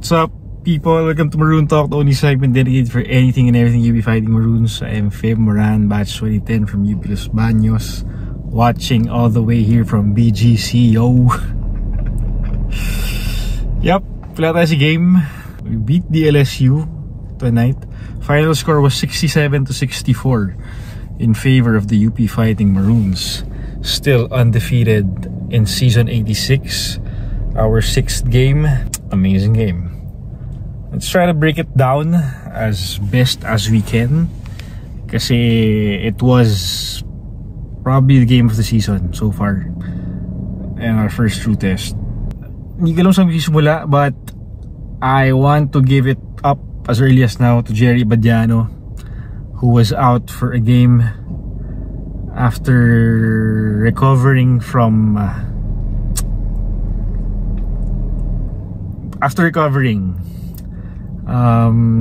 What's up, people? Welcome to Maroon Talk, the only segment dedicated for anything and everything UP Fighting Maroons. I am Feb Moran, batch 2010 from UP Los Baños, watching all the way here from BGC, yo. Yep, wala tayo si game. We beat the LSU tonight. Final score was 67-64 in favor of the UP Fighting Maroons. Still undefeated in season 86. Our 6th game. Amazing game. Let's try to break it down as best as we can, kasi it was probably the game of the season so far and our first true test. Hindi ko lang magsisimula, but I want to give it up as early as now to Jerry Badiano, who was out for a game after recovering from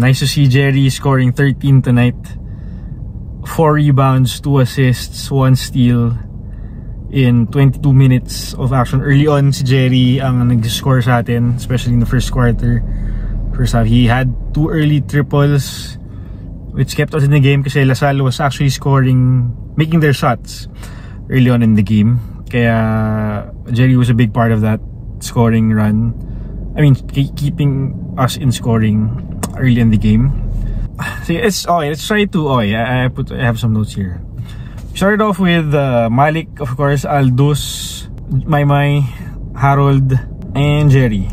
nice to see Jerry scoring 13 tonight, 4 rebounds, 2 assists, 1 steal in 22 minutes of action. Early on si Jerry ang nag-score sa atin, especially in the first quarter. First half, he had 2 early triples which kept us in the game kasi SALLE was actually making their shots early on in the game. Kaya Jerry was a big part of that scoring run. I mean, keeping us in scoring early in the game. So let's try to. I have some notes here. We started off with Malik, of course, Aldous, Maymay, Harold, and Jerry.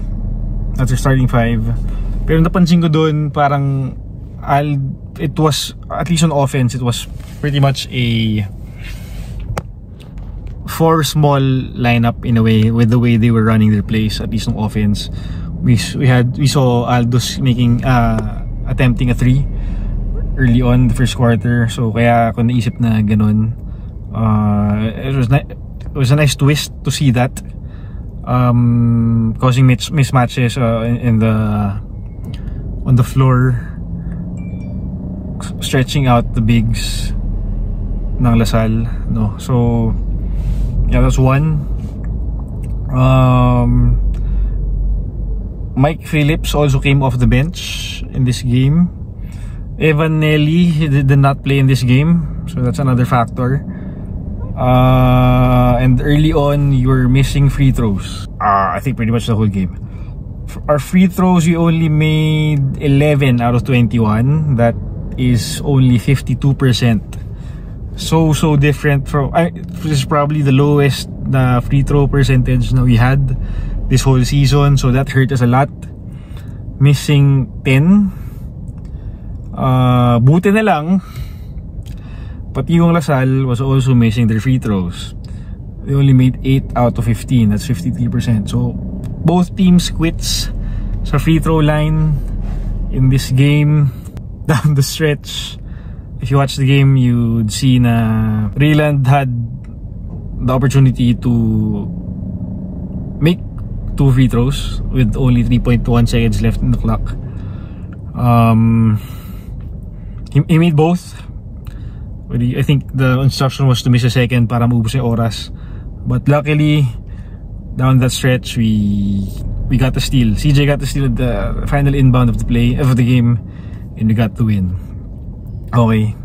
That's our starting 5. Pero napansin ko doon, parang it was, at least on offense, it was pretty much a 4 small lineup in a way, with the way they were running their plays, at least on offense. We saw Aldous attempting a 3 early on the first quarter, so kaya ako naisip na ganun. It was a nice twist to see that, causing mismatches on the floor, stretching out the bigs ng LaSalle, no? So yeah, that's one. Mike Phillips also came off the bench in this game. Evan Nelly did not play in this game, so that's another factor. And early on, you were missing free throws. I think pretty much the whole game. Our free throws, we only made 11 out of 21. That is only 52%. So different from. This is probably the lowest free throw percentage na we had this whole season, so that hurt us a lot. Missing 10. Buti na lang, pati yung LaSalle was also missing their free throws. They only made 8 out of 15. That's 53%. So both teams quits sa free throw line in this game. Down the stretch, if you watch the game, you'd see na Rayland had the opportunity to make 2 free throws with only 3.1 seconds left in the clock. He made both. I think the instruction was to miss a second para maubos yung oras, but luckily down that stretch we got the steal. CJ got the steal at the final inbound of the game, and we got the win. Okay,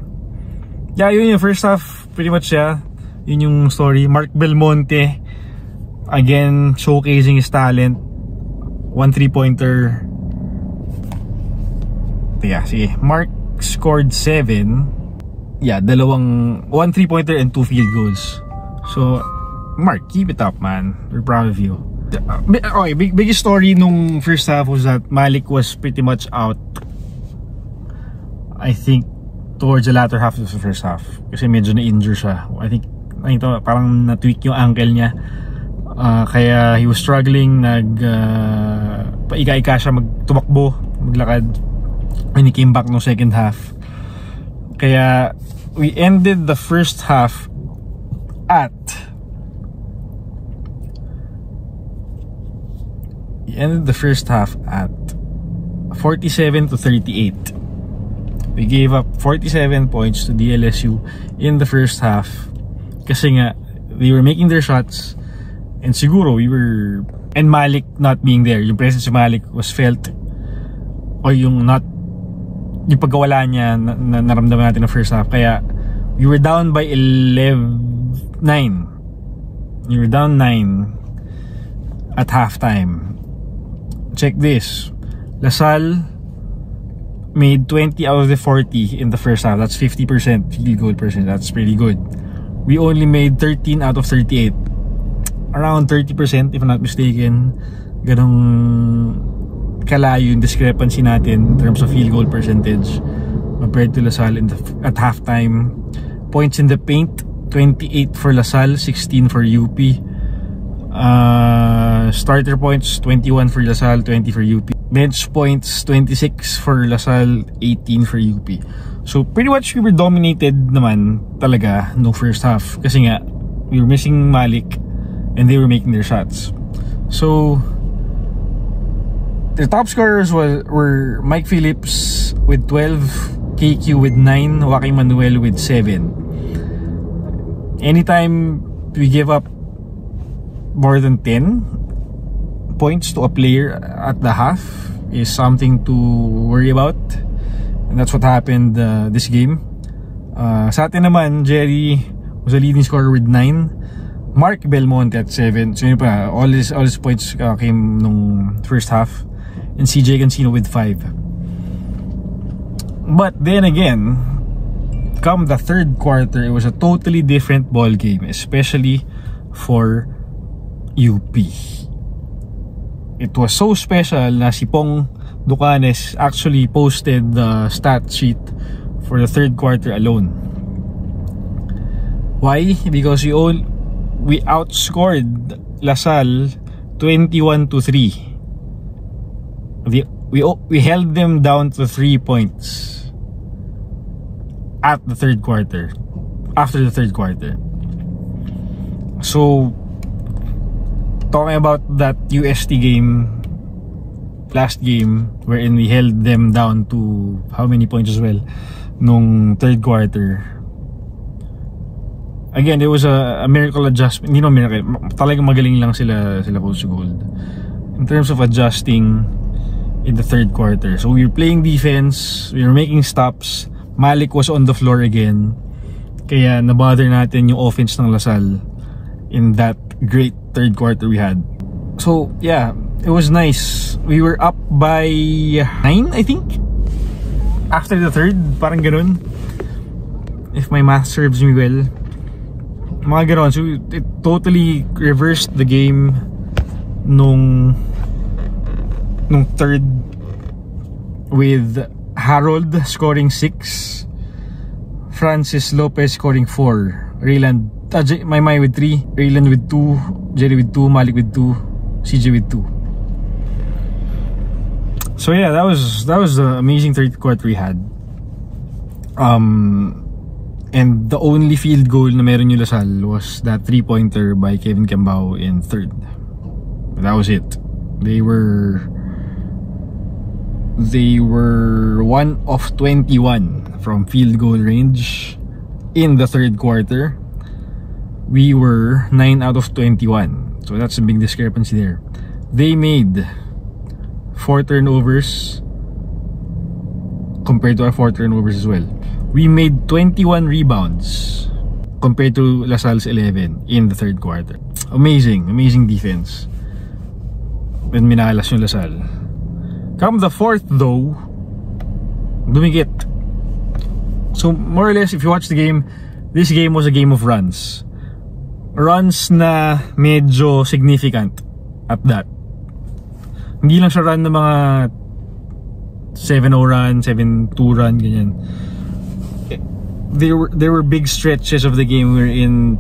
yeah, yun yung first half pretty much. Yeah, yun yung story. Mark Belmonte again showcasing his talent. 1 3-pointer. Yeah, sige, Mark scored 7. Yeah, 1 3-pointer and 2 field goals. So Mark, keep it up, man. We're proud of you. Okay, biggest story nung first half was that Malik was pretty much out, I think, towards the latter half of the first half, kasi medyo na-injure siya. I think parang na-tweak yung ankle niya, kaya he was struggling. Paika-ika siya tumakbo, maglakad when he came back no second half. Kaya we ended the first half at 47-38. We gave up 47 points to the LSU in the first half kasi nga we were making their shots, and siguro and Malik not being there, yung presence of Malik was felt o yung pagkawala niya na naramdaman natin ng first half. Kaya we were down by 9. We were down 9 at halftime. Check this. LaSalle made 20 out of the 40 in the first half. That's 50% field goal percent. That's pretty good. We only made 13 out of 38. Around 30% if I'm not mistaken. Ganong kalayo yung discrepancy natin in terms of field goal percentage compared to LaSalle at halftime. Points in the paint, 28 for LaSalle, 16 for UP. Starter points, 21 for LaSalle, 20 for UP. Bench points, 26 for LaSalle, 18 for UP. So pretty much we were dominated naman talaga no first half kasi nga we were missing Malik and they were making their shots. So the top scorers were Mike Phillips with 12, KQ with 9, Joaquin Manuel with 7. Anytime we give up more than 10 points to a player at the half is something to worry about, and that's what happened this game. Sa atin naman, Jerry was a leading scorer with 9, Mark Belmonte at 7. So yun pa, all his points came nung first half, and CJ Cancino with 5. But then again, come the third quarter, it was a totally different ball game, especially for UP. It was so special na si Pong Ducanes actually posted the stat sheet for the third quarter alone. Why? Because we outscored LaSalle 21-3. We held them down to 3 points at the third quarter, after the third quarter. So talking about that UST game, last game, wherein we held them down to how many points as well nung third quarter. Again, it was a miracle adjustment. Hindi no miracle, talagang magaling lang sila Coach Gold in terms of adjusting in the third quarter. So we were playing defense, we were making stops. Malik was on the floor again, kaya nabother natin yung offense ng LaSalle in that great third quarter we had. So yeah, it was nice. We were up by 9, I think, after the third, parang ganun, if my math serves me well, mga ganun. So it totally reversed the game nung third, with Harold scoring 6, Francis Lopez scoring 4, Rayland Maymay with 3, Rayland with 2, Jerry with 2, Malik with 2, CJ with 2. So yeah, that was the amazing third quarter we had. And the only field goal na meron yung LaSalle was that 3-pointer by Kevin Cambao in third. That was it. They were 1 of 21 from field goal range in the third quarter. We were 9 out of 21. So that's a big discrepancy there. They made 4 turnovers compared to our 4 turnovers as well. We made 21 rebounds compared to LaSalle's 11 in the third quarter. Amazing defense when minalas yung LaSalle. Come the fourth though, dumikit. So more or less, if you watch the game, this game was a game of runs. Runs na medyo significant at that. Hindi lang siya run na mga 7-0 run, 7-2 run, ganyan. There were big stretches of the game wherein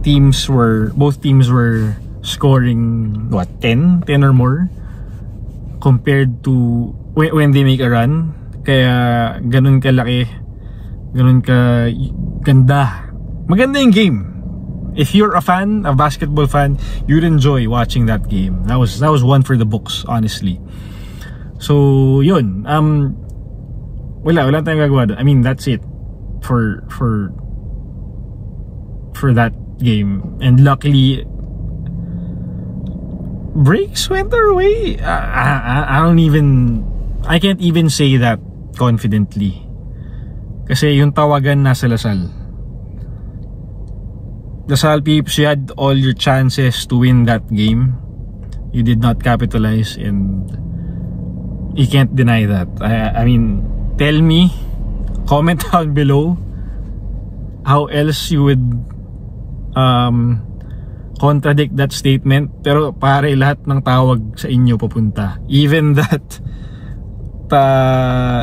both teams were scoring what, 10 or more compared to when they make a run. Kaya ganun kalaki, ganun ka ganda. Maganda yung game. If you're a fan, a basketball fan, you'd enjoy watching that game. That was one for the books, honestly. So yun, wala tayong gagawa doon. I mean, that's it for that game. And luckily, breaks went our way. I I can't even say that confidently. Kasi yung tawagan nasa Lasal. Lasal peeps, you had all your chances to win that game. You did not capitalize, and you can't deny that. I mean, tell me, comment down below how else you would contradict that statement. Pero pare, lahat ng tawag sa inyo papunta. Even that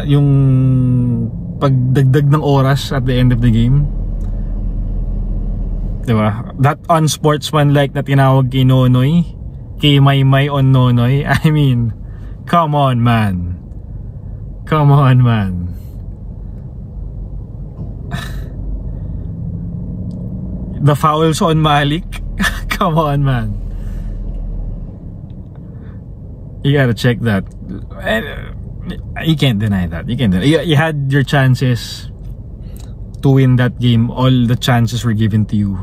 yung pagdagdag ng oras at the end of the game, diba? That unsportsmanlike na tinawag kay Nonoy, kay Maymay on Nonoy. I mean, come on man. Come on man. The fouls on Malik. Come on man. You gotta check that. You can't deny that. You can't deny. You had your chances to win that game. All the chances were given to you,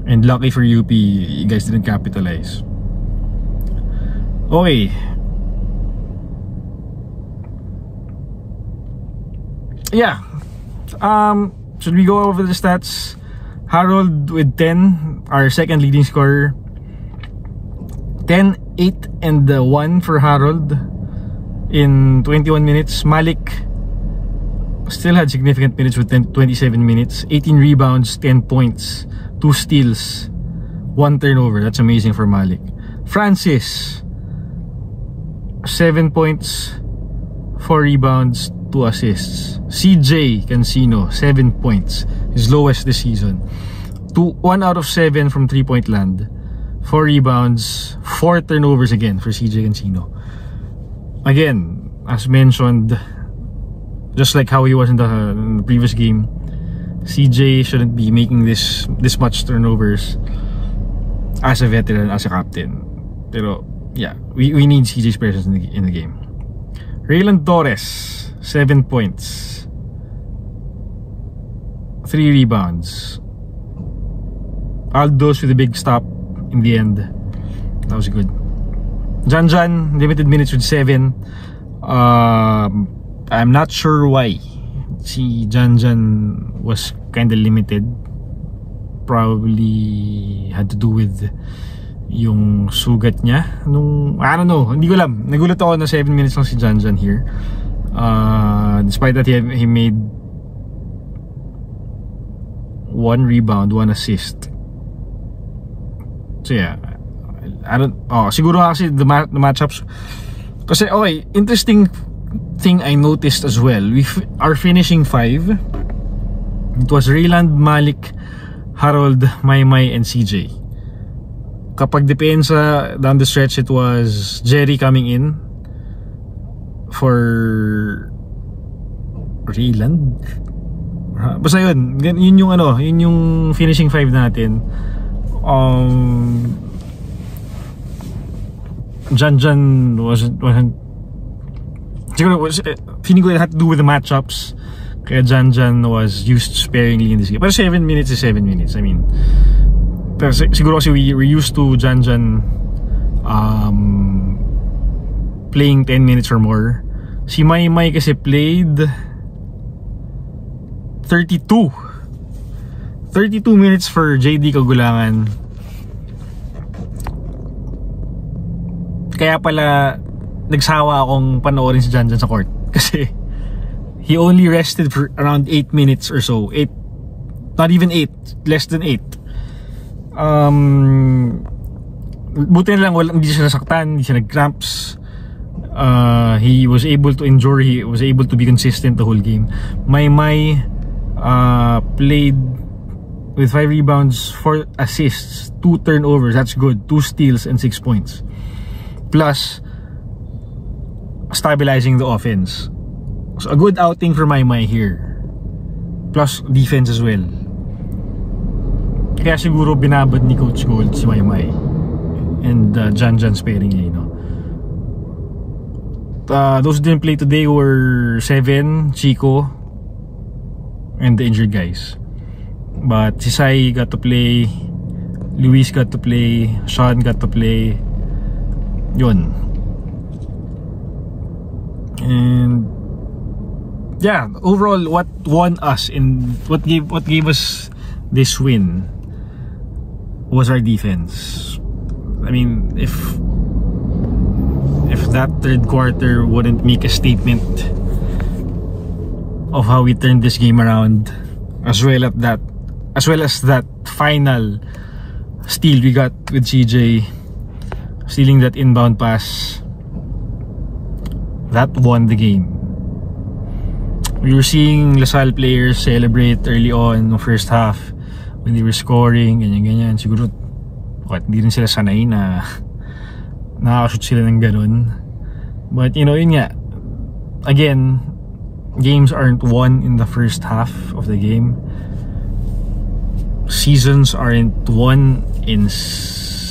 and lucky for UP, you guys didn't capitalize. Okay. Yeah. Should we go over the stats? Harold with 10, our second leading scorer. 10, 8, and 1 for Harold in 21 minutes. Malik still had significant minutes with 27 minutes. 18 rebounds, 10 points, 2 steals, 1 turnover. That's amazing for Malik. Francis, 7 points, 4 rebounds, 2 assists. CJ Cancino, 7 points, his lowest this season. 1 out of 7 from 3-point land, 4 rebounds, 4 turnovers again for CJ Cancino. Again, as mentioned, just like how he was in the previous game, CJ shouldn't be making this much turnovers as a veteran, as a captain. Pero yeah, we need CJ's presence in the game. Raylan Torres, 7 points, 3 rebounds. Aldos with a big stop in the end. That was good. Janjan, limited minutes with 7. I'm not sure why si Janjan was kind of limited. Probably had to do with yung sugat niya nung, I don't know, hindi ko alam. Nagulat ako na 7 minutes lang si Janjan here. Despite that, he made 1 rebound, 1 assist. So yeah, siguro kasi the matchups. Kasi okay, interesting thing I noticed as well, we are finishing 5. It was Rayland, Malik, Harold, Maymay, and CJ. Kapag depensa down the stretch, it was Jerry coming in for Rayland. Basta yun yung yun yung finishing 5 natin. Janjan wasn't siguro, feeling ko it had to do with the matchups, kaya Janjan was used sparingly in this game. Pero 7 minutes is 7 minutes. I mean, pero siguro kasi we're used to Janjan playing 10 minutes or more. Si Maymay kasi played 32 minutes for JD Kagulangan. Kaya pala nagsawa akong panoorin si Janjan sa court, kasi he only rested for around 8 minutes or so. 8, not even 8, less than 8. Buti na lang hindi siya nasaktan, hindi siya nag-cramps. He was able to endure, he was able to be consistent the whole game. Maymay played with 5 rebounds, 4 assists, 2 turnovers, that's good, 2 steals and 6 points. Plus stabilizing the offense. So a good outing for Maymay here. Plus defense as well. Kaya siguro binabad ni Coach Gold si Maymay and Janjan sparingly, no? Those who didn't play today were Seven, Chico, and the injured guys. But si Sai got to play, Luis got to play, Sean got to play. Yun. And yeah, overall, what won us and what gave us this win was our defense. I mean, if that third quarter wouldn't make a statement of how we turned this game around, as well as that final steal we got with CJ, stealing that inbound pass, that won the game. We were seeing LaSalle players celebrate early on the first half when they were scoring, ganyan. Siguro hindi rin sila sanay na nakakashoot sila ng ganun. But yun nga, again, games aren't won in the first half of the game. Seasons aren't won in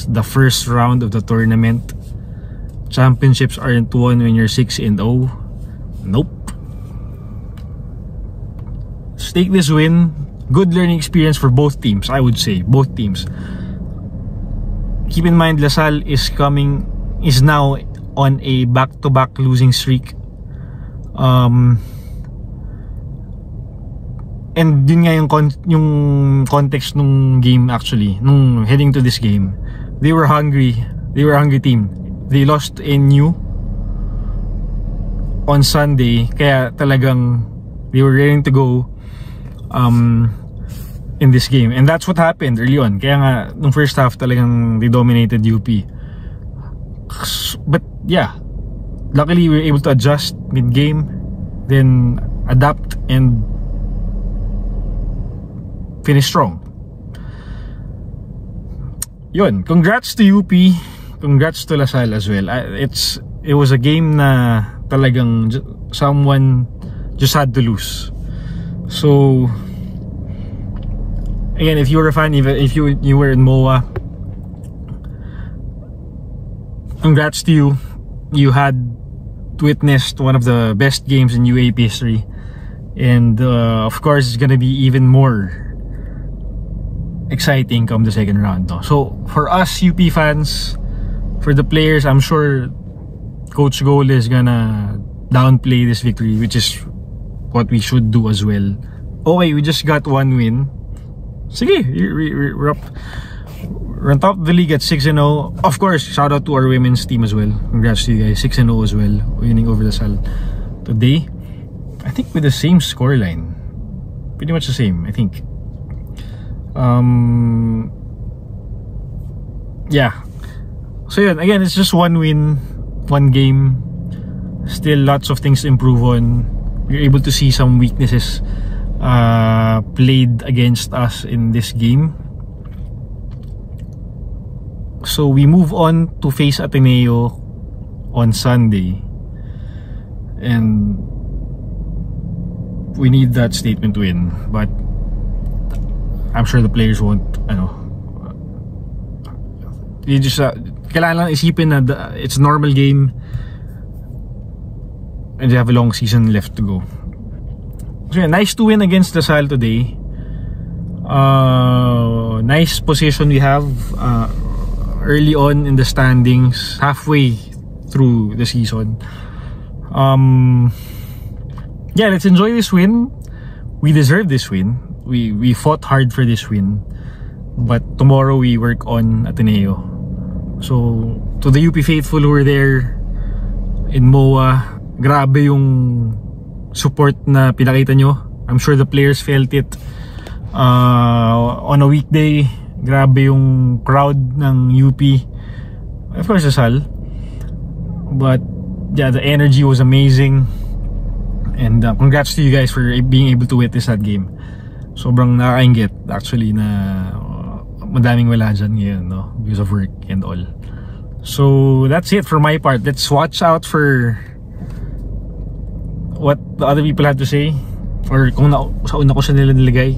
the first round of the tournament. Championships aren't won when you're 6-0. Nope. Let's take this win. Good learning experience for both teams, I would say. Both teams. Keep in mind, LaSalle is now on a back-to-back losing streak. And yun nga yung context nung game actually. Nung heading to this game, they were hungry. They were a hungry team. They lost in NU on Sunday, kaya talagang they were ready to go in this game. And that's what happened early on. Kaya nga, nung first half talagang they dominated UP. But yeah, luckily we were able to adjust mid-game, then adapt and finish strong. Yun, congrats to UP, congrats to LaSalle as well. It was a game na talagang someone just had to lose. So again, if you were a fan, even if you were in MOA, congrats to you. You had witnessed one of the best games in UAAP history, and of course it's gonna be even more exciting come the second round, no? So for us UP fans, for the players, I'm sure Coach Goal is gonna downplay this victory, which is what we should do as well. Okay, we just got one win. Sige, we're up. We're on top of the league at 6-0. Of course, shout out to our women's team as well. Congrats to you guys, 6-0 as well, winning over LaSalle today. I think with the same scoreline, pretty much the same, I think. Yeah. So yun, again, it's just one win, one game. Still lots of things to improve on. We're able to see some weaknesses played against us in this game. So we move on to face Ateneo on Sunday, and we need that statement win, but I'm sure the players won't, you just kailangan lang isipin na it's a normal game and they have a long season left to go. So yeah, nice to win against LaSalle today. Nice position we have early on in the standings, halfway through the season. Yeah, let's enjoy this win. We deserve this win. We fought hard for this win, but tomorrow we work on Ateneo. So to the UP faithful who were there in MOA, grabe yung support na pinakita nyo. I'm sure the players felt it on a weekday. Grabe yung crowd ng UP, of course LaSalle, but yeah, the energy was amazing. And congrats to you guys for being able to witness that game. Sobrang nakakaingit actually na madaming wala dyan ngayon, no? Because of work and all. So that's it for my part. Let's watch out for what the other people had to say, or kung sa una ko siya nila nilagay.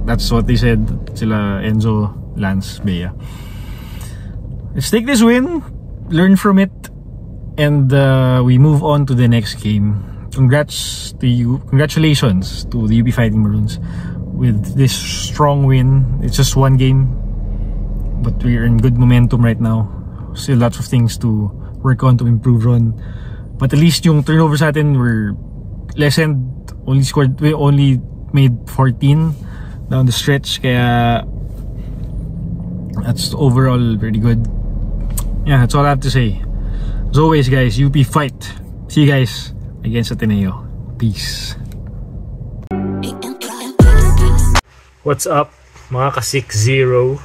That's what they said, sila Enzo, Lance, Bea. Let's take this win, learn from it, and we move on to the next game. Congrats to you, congratulations to the UP Fighting Maroons with this strong win. It's just one game, but we're in good momentum right now. Still lots of things to work on, to improve on. But at least yung turnovers natin were lessened. We only made 14 down the stretch, kaya that's overall pretty good. Yeah, that's all I have to say. As always, guys, UP fight. See you guys against Ateneo. Peace. What's up, mga ka 6-0?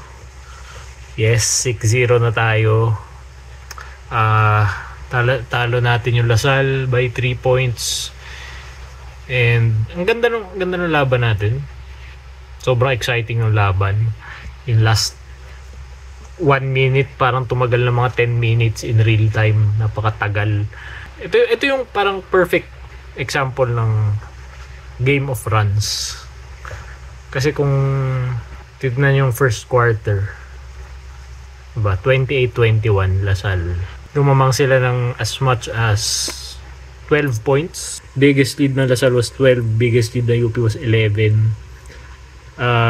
Yes, 6-0 na tayo. Talo natin yung Lasal by 3 points. And ang ganda ng laban natin. Sobrang exciting ng laban. In last 1 minute, parang tumagal na mga 10 minutes in real time. Napakatagal. Ito yung parang perfect example ng game of runs. Kasi kung tignan yung first quarter, diba, 28-21 Lasal. Lumamang sila ng as much as 12 points. Biggest lead na Lasal was 12. Biggest lead na UP was 11.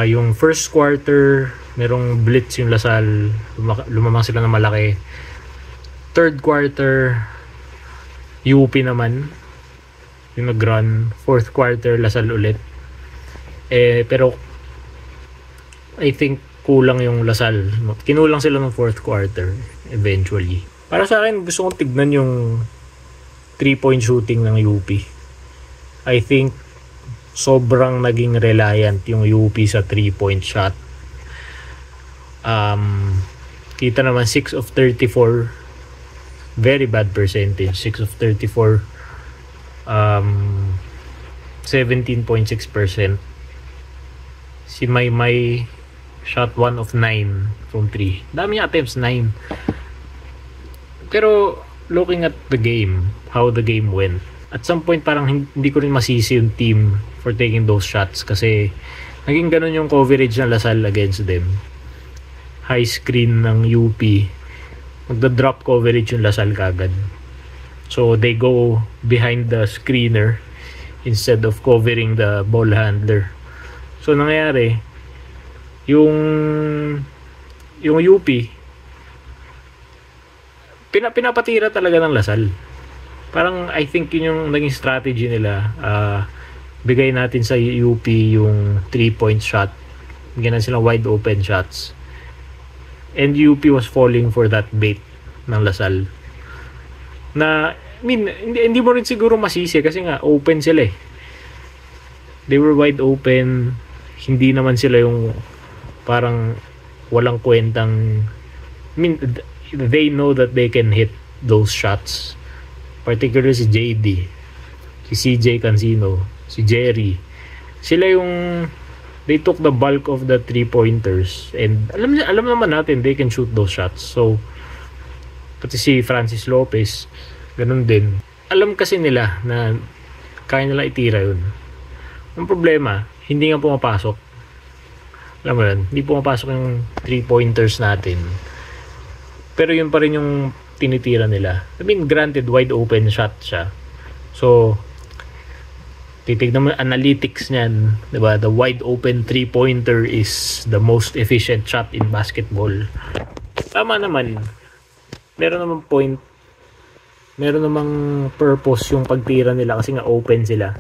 Yung first quarter, merong blitz yung Lasal. Lumamang sila ng malaki. Third quarter, UP naman yung nag-run. Fourth quarter, Lasal ulit. Pero I think kulang yung Lasal. Kinulang sila ng fourth quarter eventually. Para sa akin, gusto kong tignan yung 3-point shooting ng UP. I think sobrang naging reliant yung UP sa 3-point shot. Kita naman 6 of 34. Very bad percentage. 6 of 34. 17.6%. Si Maymay shot 1 of 9 from 3. Dami niya attempts, 9. Pero looking at the game, how the game went, at some point parang hindi ko rin masisi yung team for taking those shots kasi naging ganun yung coverage ng Lasal against them. High screen ng UP, magda-drop coverage yung Lasal kagad. So they go behind the screener instead of covering the ball handler. So nangyari, yung UP pinapatira talaga ng Lasal. Parang I think yun yung naging strategy nila. Bigay natin sa UP yung 3-point shot. Bigyan na silang wide open shots. And UP was falling for that bait ng Lasal. Na, I mean, hindi mo rin siguro masisi kasi nga open sila eh. They were wide open. Hindi naman sila yung parang walang kwentang, I mean, they know that they can hit those shots. Particularly si JD, si CJ Cancino, si Jerry. Sila yung they took the bulk of the 3-pointers and alam naman natin they can shoot those shots. So pati si Francis Lopez ganun din. Alam kasi nila na kaya nila itira yun. Ang problema, hindi nga pumapasok. Alam mo yun, hindi pumapasok yung 3-pointers natin. Pero yun pa rin yung tinitira nila. I mean, granted, wide open shot siya. So, titignan mo analytics niyan, diba? The wide open 3-pointer is the most efficient shot in basketball. Tama naman. Meron namang point. Meron namang purpose yung pagtira nila kasi nga open sila.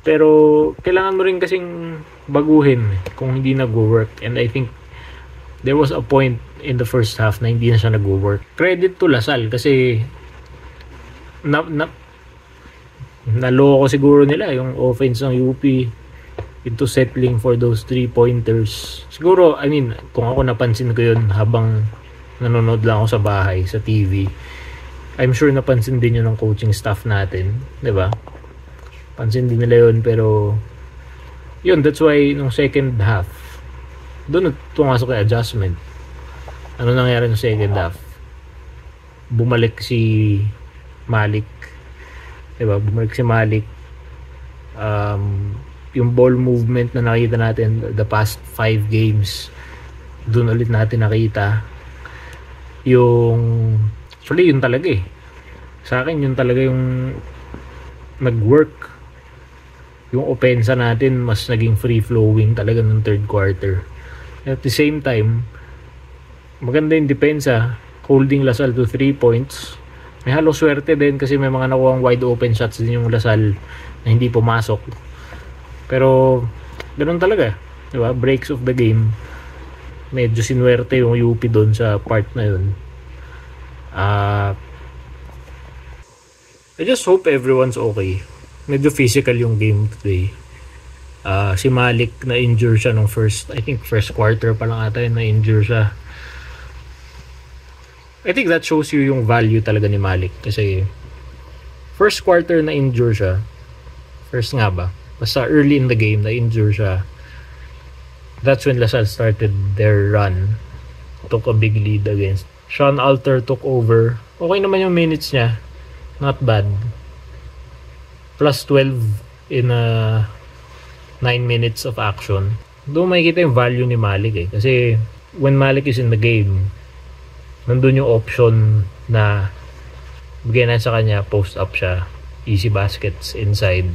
Pero, kailangan mo rin kasing baguhin kung hindi nag-work. And I think there was a point in the first half na hindi na siya nag-work. Credit to Lasal kasi naloko siguro nila yung offense ng UP into settling for those 3-pointers. Siguro, I mean, kung ako napansin ko yun habang nanonood lang ako sa bahay, sa TV, I'm sure napansin din yun ng coaching staff natin, diba? Pansin din nila yun, pero yun, that's why nung second half doon tumasok yung adjustment. Ano nangyari ng second half? Bumalik si Malik. Diba? Bumalik si Malik. Yung ball movement na nakita natin the past 5 games, doon ulit natin nakita. Actually, yun talaga eh. Sa akin, yun talaga yung nag-work. Yung opensa natin, mas naging free-flowing talaga ng third quarter. At the same time, maganda yung depensa, holding Lasal to 3 points. May halong swerte din kasi may mga nakuhang wide open shots din yung Lasal na hindi pumasok. Pero ganun talaga, di ba? Breaks of the game. Medyo sinuwerte yung UP doon sa part na yun. I just hope everyone's okay. Medyo physical yung game today. Si Malik na injure siya nung first quarter pa lang ata yun, na injure siya. I think that shows you yung value talaga ni Malik kasi first quarter na injure siya. First nga ba? Basta early in the game na injure siya. That's when Lasal started their run. Took a big lead against. Sean Alter took over. Okay naman yung minutes niya. Not bad. Plus 12 in 9 minutes of action. Doon makikita yung value ni Malik eh. Kasi when Malik is in the game, nandun yung option na bigyan na sa kanya, post up siya, easy baskets inside.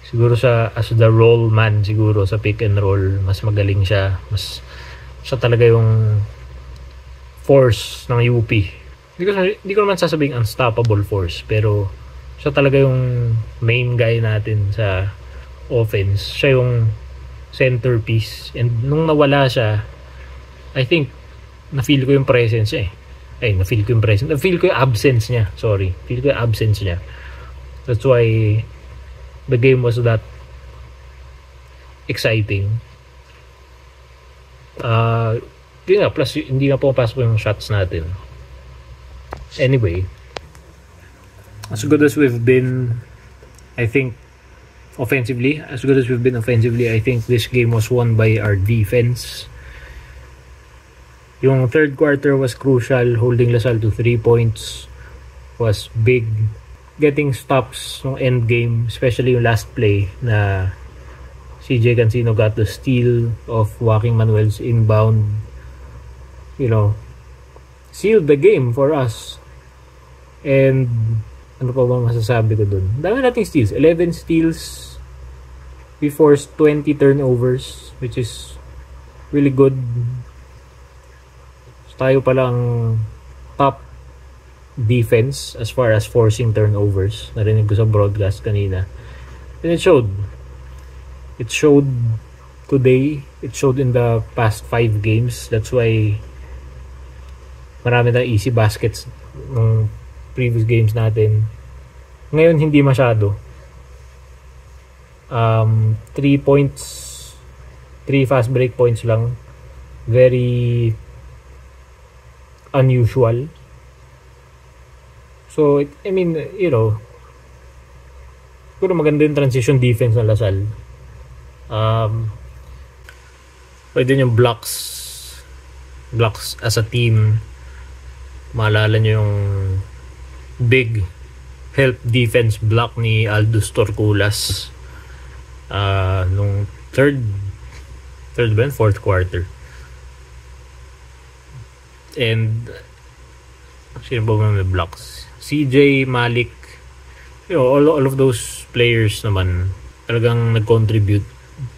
Siguro sa as the roll man, siguro sa pick and roll, mas magaling siya. Mas siya talaga yung force ng UP. Hindi ko naman sasabing unstoppable force, pero siya talaga yung main guy natin sa offense. Siya yung centerpiece. And nung nawala siya, I think na-feel ko yung presence niya eh. Na-feel ko yung absence niya. Sorry. Feel ko yung absence niya. That's why the game was that exciting. Yun nga, plus hindi na pumapasok yung shots natin. Anyway, as good as we've been, I think, offensively, I think this game was won by our defense. Yung third quarter was crucial. Holding Lasal to 3 points was big. Getting stops ng end game, especially yung last play na CJ Cancino got the steal of Joaquin Manuel's inbound. You know, sealed the game for us. And ano pa bang masasabi ko dun? Dami nating steals. 11 steals. We forced 20 turnovers, which is really good. Tayo palang top defense as far as forcing turnovers. Narinig ko sa broadcast kanina. And it showed. It showed today. It showed in the past 5 games. That's why marami na easy baskets ng previous games natin. Ngayon, hindi masyado. 3 points, 3 fast break points lang. Very unusual. So, you know, siguro maganda yung transition defense ng Lasal. Pwede yung blocks as a team. Maalala nyo yung big help defense block ni Aldous Torculas nung fourth quarter. And sino ba may blocks? CJ, Malik, you know, all of those players naman talagang nag-contribute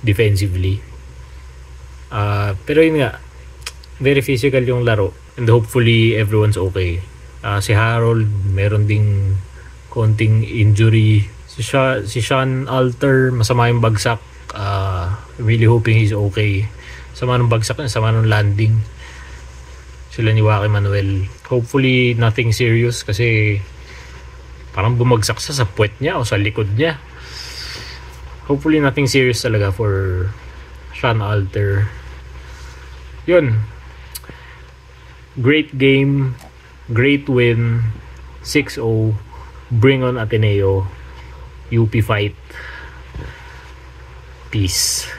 defensively. Pero yun nga, very physical yung laro, and hopefully everyone's okay. Si Harold meron ding konting injury. Si Sean Alter, masama yung bagsak. Really hoping he's okay. Sama ng bagsak, sama ng landing. Sila ni Joaquin Manuel. Hopefully nothing serious kasi parang bumagsak sa puwet niya o sa likod niya. Hopefully nothing serious talaga for Sean Alter. Yun. Great game. Great win. 6-0. Bring on Ateneo. UP fight. Peace.